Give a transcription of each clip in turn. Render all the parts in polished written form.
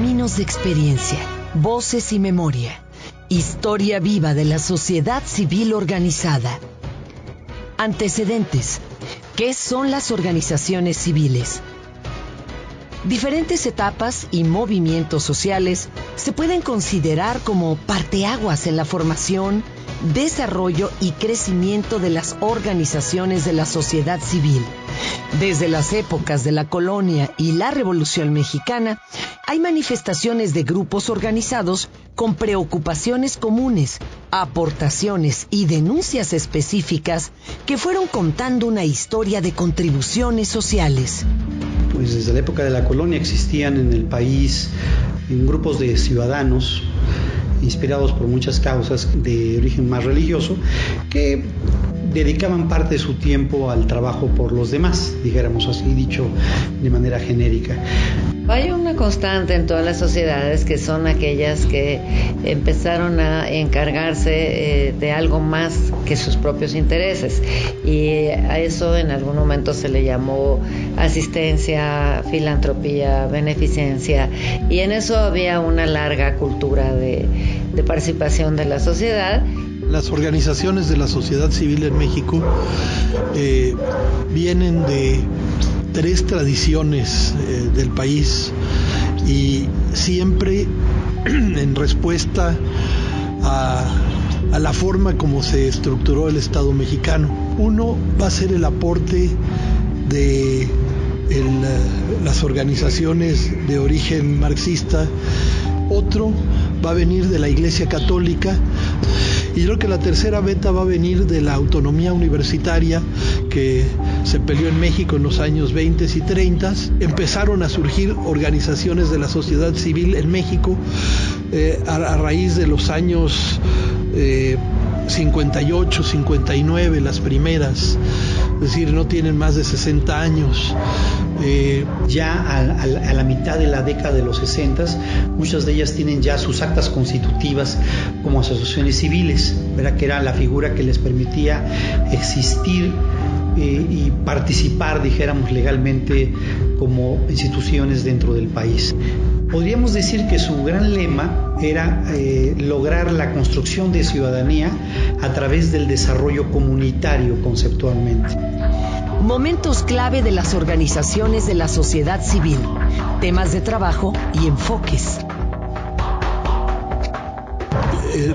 Caminos de experiencia, voces y memoria. Historia viva de la sociedad civil organizada. Antecedentes. ¿Qué son las organizaciones civiles? Diferentes etapas y movimientos sociales se pueden considerar como parteaguas en la formación, desarrollo y crecimiento de las organizaciones de la sociedad civil. Desde las épocas de la colonia y la Revolución Mexicana, hay manifestaciones de grupos organizados con preocupaciones comunes, aportaciones y denuncias específicas que fueron contando una historia de contribuciones sociales. Pues desde la época de la colonia existían en el país grupos de ciudadanos inspirados por muchas causas de origen más religioso que dedicaban parte de su tiempo al trabajo por los demás, dijéramos así, dicho de manera genérica. Hay una constante en todas las sociedades que son aquellas que empezaron a encargarse de algo más que sus propios intereses, y a eso en algún momento se le llamó asistencia, filantropía, beneficencia, y en eso había una larga cultura de participación de la sociedad. Las organizaciones de la sociedad civil en México vienen de 3 tradiciones del país, y siempre en respuesta a la forma como se estructuró el Estado mexicano. Uno va a ser el aporte de las organizaciones de origen marxista, otro va a venir de la Iglesia Católica, y creo que la tercera beta va a venir de la autonomía universitaria que se peleó en México en los años 20 y 30. Empezaron a surgir organizaciones de la sociedad civil en México a raíz de los años 58, 59, las primeras, es decir, no tienen más de 60 años. Ya a la mitad de la década de los 60, muchas de ellas tienen ya sus actas constitutivas como asociaciones civiles, ¿verdad? Que era la figura que les permitía existir y participar, dijéramos, legalmente como instituciones dentro del país. Podríamos decir que su gran lema era lograr la construcción de ciudadanía a través del desarrollo comunitario conceptualmente. Momentos clave de las organizaciones de la sociedad civil, temas de trabajo y enfoques.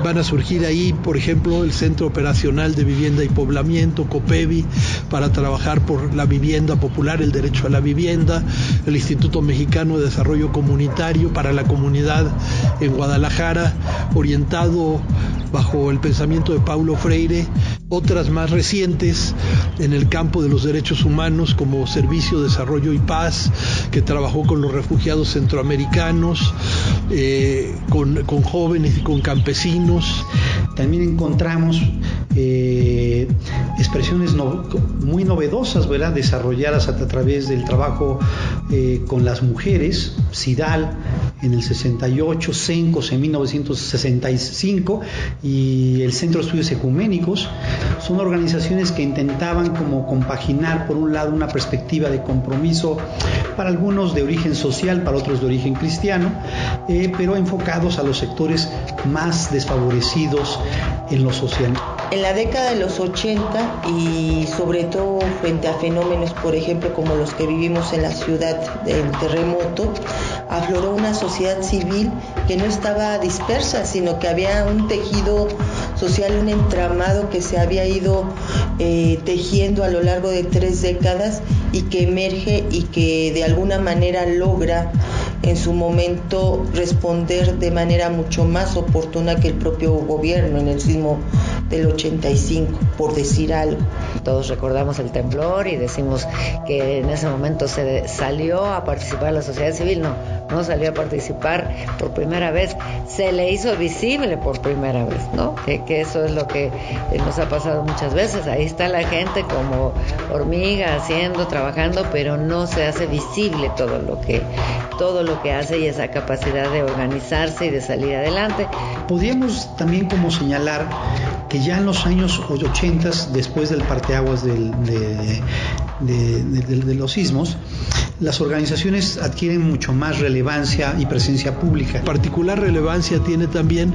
Van a surgir ahí, por ejemplo, el Centro Operacional de Vivienda y Poblamiento, COPEVI, para trabajar por la vivienda popular, el derecho a la vivienda, el Instituto Mexicano de Desarrollo Comunitario para la comunidad en Guadalajara, orientado bajo el pensamiento de Paulo Freire. Otras más recientes en el campo de los derechos humanos, como Servicio, Desarrollo y Paz, que trabajó con los refugiados centroamericanos, con jóvenes y con campesinos. También encontramos expresiones muy novedosas, ¿verdad?, desarrolladas a través del trabajo con las mujeres. CIDAL en el 68, CENCOS en 1965 y el Centro de Estudios Ecuménicos. Son organizaciones que intentaban como compaginar, por un lado, una perspectiva de compromiso para algunos de origen social, para otros de origen cristiano, pero enfocados a los sectores más desfavorecidos en lo social. En la década de los 80 y sobre todo frente a fenómenos, por ejemplo, como los que vivimos en la ciudad del terremoto, afloró una sociedad civil que no estaba dispersa, sino que había un tejido social, un entramado que se había ido tejiendo a lo largo de 3 décadas y que emerge y que de alguna manera logra en su momento responder de manera mucho más oportuna que el propio gobierno en el sismo del 85, por decir algo. Todos recordamos el temblor y decimos que en ese momento se salió a participar la sociedad civil. No salió a participar por primera vez, se le hizo visible por primera vez, ¿no? Que eso es lo que nos ha pasado muchas veces. Ahí está la gente como hormiga haciendo, trabajando, pero no se hace visible todo lo que hace y esa capacidad de organizarse y de salir adelante. Podríamos también como señalar que ya en los años 80, después del parteaguas de de los sismos, las organizaciones adquieren mucho más relevancia y presencia pública. Particular relevancia tiene también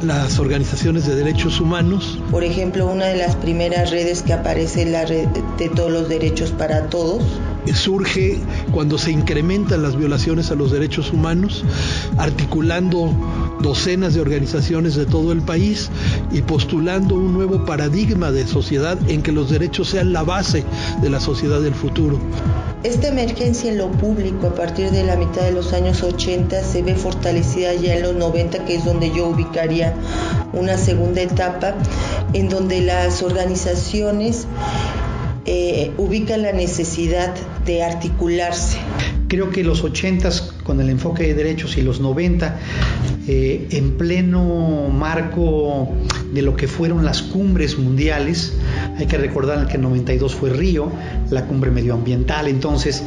las organizaciones de derechos humanos. Por ejemplo, una de las primeras redes que aparece es la red de todos los derechos para todos. Surge cuando se incrementan las violaciones a los derechos humanos, articulando docenas de organizaciones de todo el país y postulando un nuevo paradigma de sociedad en que los derechos sean la base de la sociedad del futuro. Esta emergencia en lo público a partir de la mitad de los años 80 se ve fortalecida ya en los 90, que es donde yo ubicaría una segunda etapa, en donde las organizaciones ubican la necesidad de articularse. Creo que los 80s con el enfoque de derechos y los 90 en pleno marco de lo que fueron las cumbres mundiales. Hay que recordar que en 92 fue Río, la cumbre medioambiental. Entonces,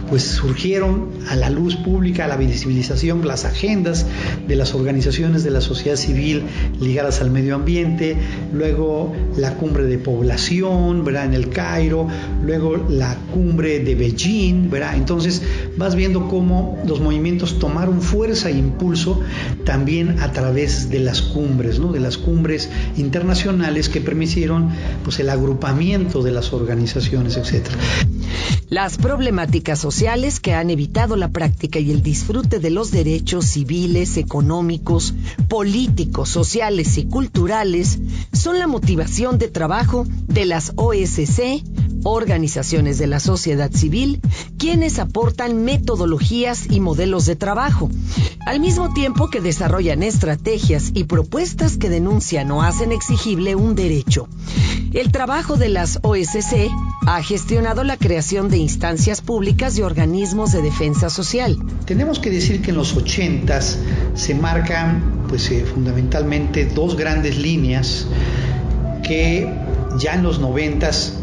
pues surgieron a la luz pública, a la visibilización, las agendas de las organizaciones de la sociedad civil ligadas al medio ambiente. Luego la cumbre de población, ¿verdad?, en el Cairo. Luego la cumbre de Beijing, ¿verdad? Entonces vas viendo cómo los movimientos tomaron fuerza e impulso también a través de las cumbres, ¿no?, de las cumbres internacionales que permitieron pues el agrupamiento de las organizaciones, etcétera. Las problemáticas sociales que han evitado la práctica y el disfrute de los derechos civiles, económicos, políticos, sociales y culturales son la motivación de trabajo de las OSC, organizaciones de la sociedad civil, quienes aportan metodologías y modelos de trabajo, al mismo tiempo que desarrollan estrategias y propuestas que denuncian o hacen exigible un derecho. El trabajo de las OSC ha gestionado la creación de instancias públicas y organismos de defensa social. Tenemos que decir que en los 80s se marcan fundamentalmente dos grandes líneas que ya en los 90s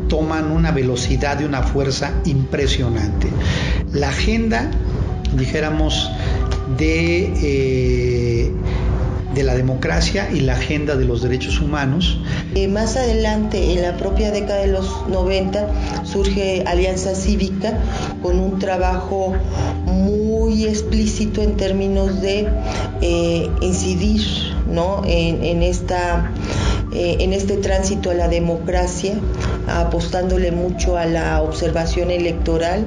toman una velocidad y una fuerza impresionante. La agenda, dijéramos, de la democracia y la agenda de los derechos humanos. Más adelante, en la propia década de los 90, surge Alianza Cívica con un trabajo muy explícito en términos de incidir, ¿no?, en este tránsito a la democracia, apostándole mucho a la observación electoral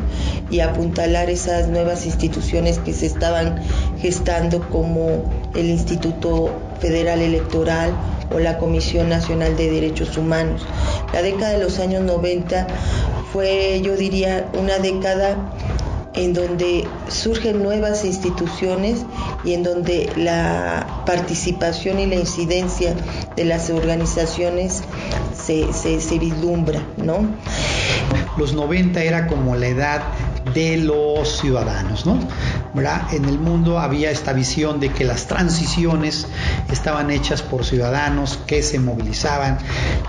y apuntalar esas nuevas instituciones que se estaban gestando, como el Instituto Federal Electoral o la Comisión Nacional de Derechos Humanos. La década de los años 90 fue, yo diría, una década en donde surgen nuevas instituciones y en donde la participación y la incidencia de las organizaciones se vislumbra, ¿no? Los 90 era como la edad de los ciudadanos, ¿no? ¿Verdad? En el mundo había esta visión de que las transiciones estaban hechas por ciudadanos que se movilizaban,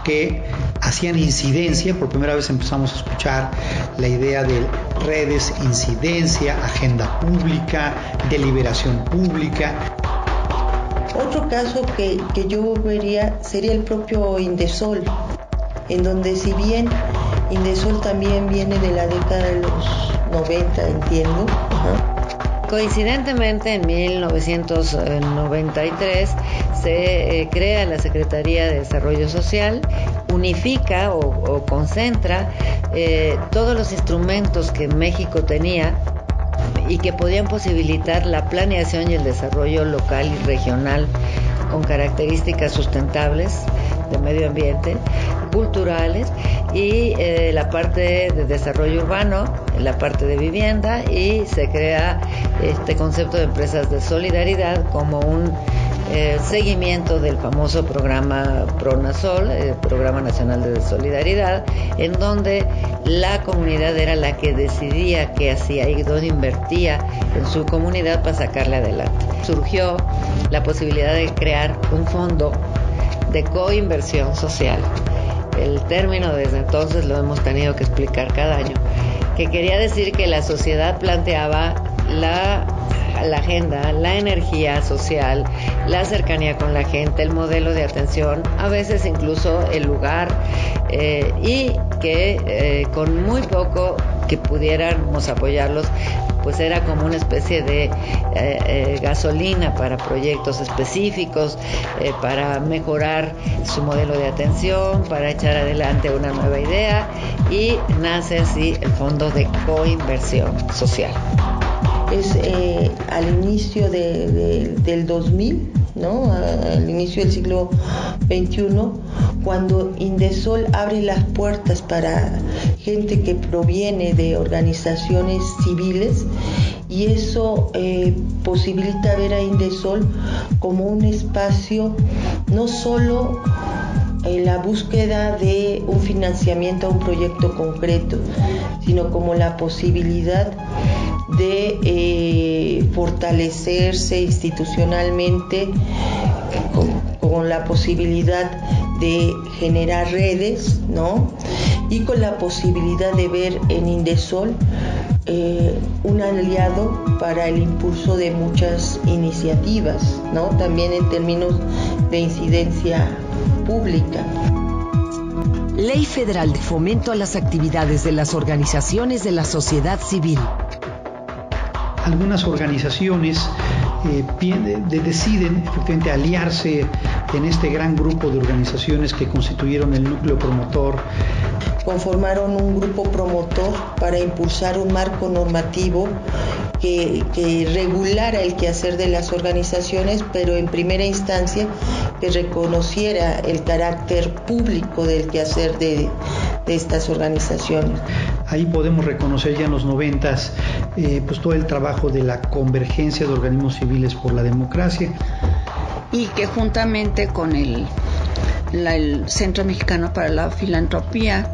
que hacían incidencia. Por primera vez empezamos a escuchar la idea de redes, incidencia, agenda pública, deliberación pública. Otro caso que yo vería sería el propio Indesol, en donde, si bien Indesol también viene de la década de los 90, entiendo. Coincidentemente, en 1993 se crea la Secretaría de Desarrollo Social, unifica o concentra todos los instrumentos que México tenía y que podían posibilitar la planeación y el desarrollo local y regional con características sustentables de medio ambiente, culturales y la parte de desarrollo urbano, la parte de vivienda, y se crea este concepto de empresas de solidaridad como un seguimiento del famoso programa PRONASOL, el Programa Nacional de Solidaridad, en donde la comunidad era la que decidía qué hacía y dónde invertía en su comunidad para sacarle adelante. Surgió la posibilidad de crear un fondo de coinversión social. El término desde entonces lo hemos tenido que explicar cada año, que quería decir que la sociedad planteaba la agenda, la energía social, la cercanía con la gente, el modelo de atención, a veces incluso el lugar, y que con muy poco que pudiéramos apoyarlos, pues era como una especie de gasolina para proyectos específicos, para mejorar su modelo de atención, para echar adelante una nueva idea, y nace así el Fondo de Coinversión Social. Es al inicio del 2000, ¿no? Al inicio del siglo XXI, cuando Indesol abre las puertas para gente que proviene de organizaciones civiles, y eso posibilita ver a Indesol como un espacio no solo en la búsqueda de un financiamiento a un proyecto concreto, sino como la posibilidad de fortalecerse institucionalmente, con la posibilidad de generar redes, ¿no? Y con la posibilidad de ver en Indesol un aliado para el impulso de muchas iniciativas, ¿no? También en términos de incidencia pública. Ley Federal de Fomento a las Actividades de las Organizaciones de la Sociedad Civil. Algunas organizaciones deciden efectivamente aliarse en este gran grupo de organizaciones que constituyeron el núcleo promotor. Conformaron un grupo promotor para impulsar un marco normativo que regulara el quehacer de las organizaciones, pero en primera instancia que reconociera el carácter público del quehacer de estas organizaciones. Ahí podemos reconocer ya en los 90s pues todo el trabajo de la convergencia de organismos civiles por la democracia. Y que juntamente con el Centro Mexicano para la Filantropía,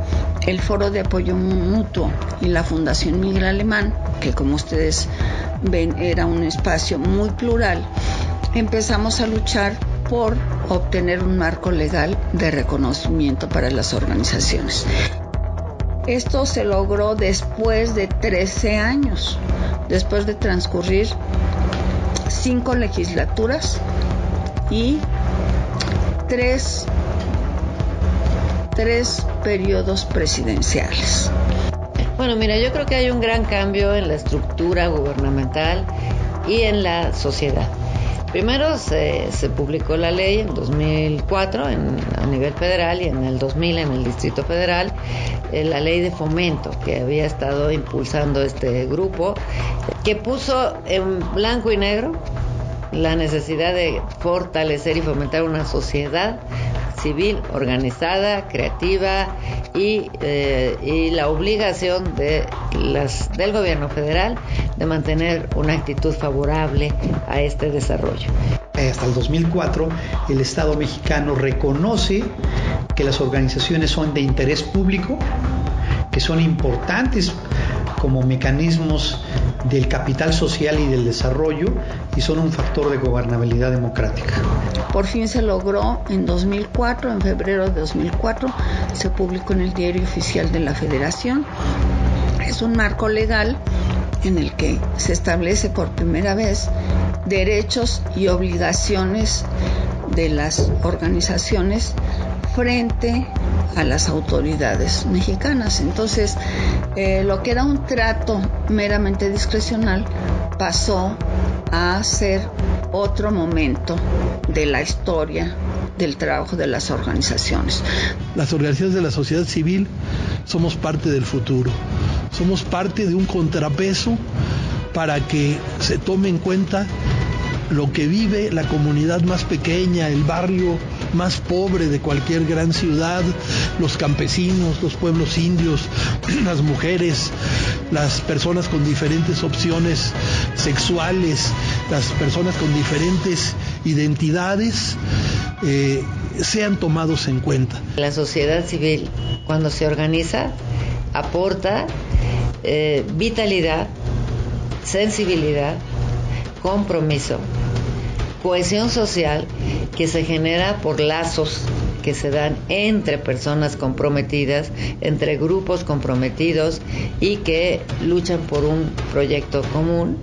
el Foro de Apoyo Mutuo y la Fundación Miguel Alemán, que como ustedes ven era un espacio muy plural, empezamos a luchar por obtener un marco legal de reconocimiento para las organizaciones. Esto se logró después de 13 años, después de transcurrir 5 legislaturas y 3 periodos presidenciales. Bueno, mira, yo creo que hay un gran cambio en la estructura gubernamental y en la sociedad. Primero se publicó la ley en 2004 a nivel federal, y en el 2000 en el Distrito Federal, la ley de fomento que había estado impulsando este grupo, que puso en blanco y negro la necesidad de fortalecer y fomentar una sociedad civil organizada, creativa, y la obligación del gobierno federal de mantener una actitud favorable a este desarrollo. Hasta el 2004 el Estado mexicano reconoce que las organizaciones son de interés público, que son importantes como mecanismos del capital social y del desarrollo, y son un factor de gobernabilidad democrática. Por fin se logró en 2004, en febrero de 2004, se publicó en el Diario Oficial de la Federación. Es un marco legal en el que se establece por primera vez derechos y obligaciones de las organizaciones frente a las autoridades mexicanas. Entonces, lo que era un trato meramente discrecional pasó a ser otro momento de la historia del trabajo de las organizaciones. Las organizaciones de la sociedad civil somos parte del futuro, somos parte de un contrapeso para que se tome en cuenta lo que vive la comunidad más pequeña, el barrio más pobre de cualquier gran ciudad, los campesinos, los pueblos indios, las mujeres, las personas con diferentes opciones sexuales, las personas con diferentes identidades, sean tomados en cuenta. La sociedad civil, cuando se organiza, aporta vitalidad, sensibilidad, compromiso, cohesión social, que se genera por lazos que se dan entre personas comprometidas, entre grupos comprometidos y que luchan por un proyecto común.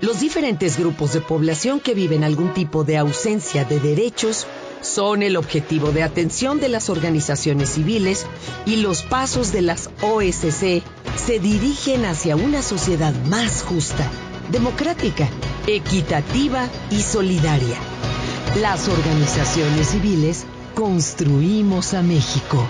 Los diferentes grupos de población que viven algún tipo de ausencia de derechos Son el objetivo de atención de las organizaciones civiles y los pasos de las OSC se dirigen hacia una sociedad más justa, democrática, equitativa y solidaria. Las organizaciones civiles construimos a México.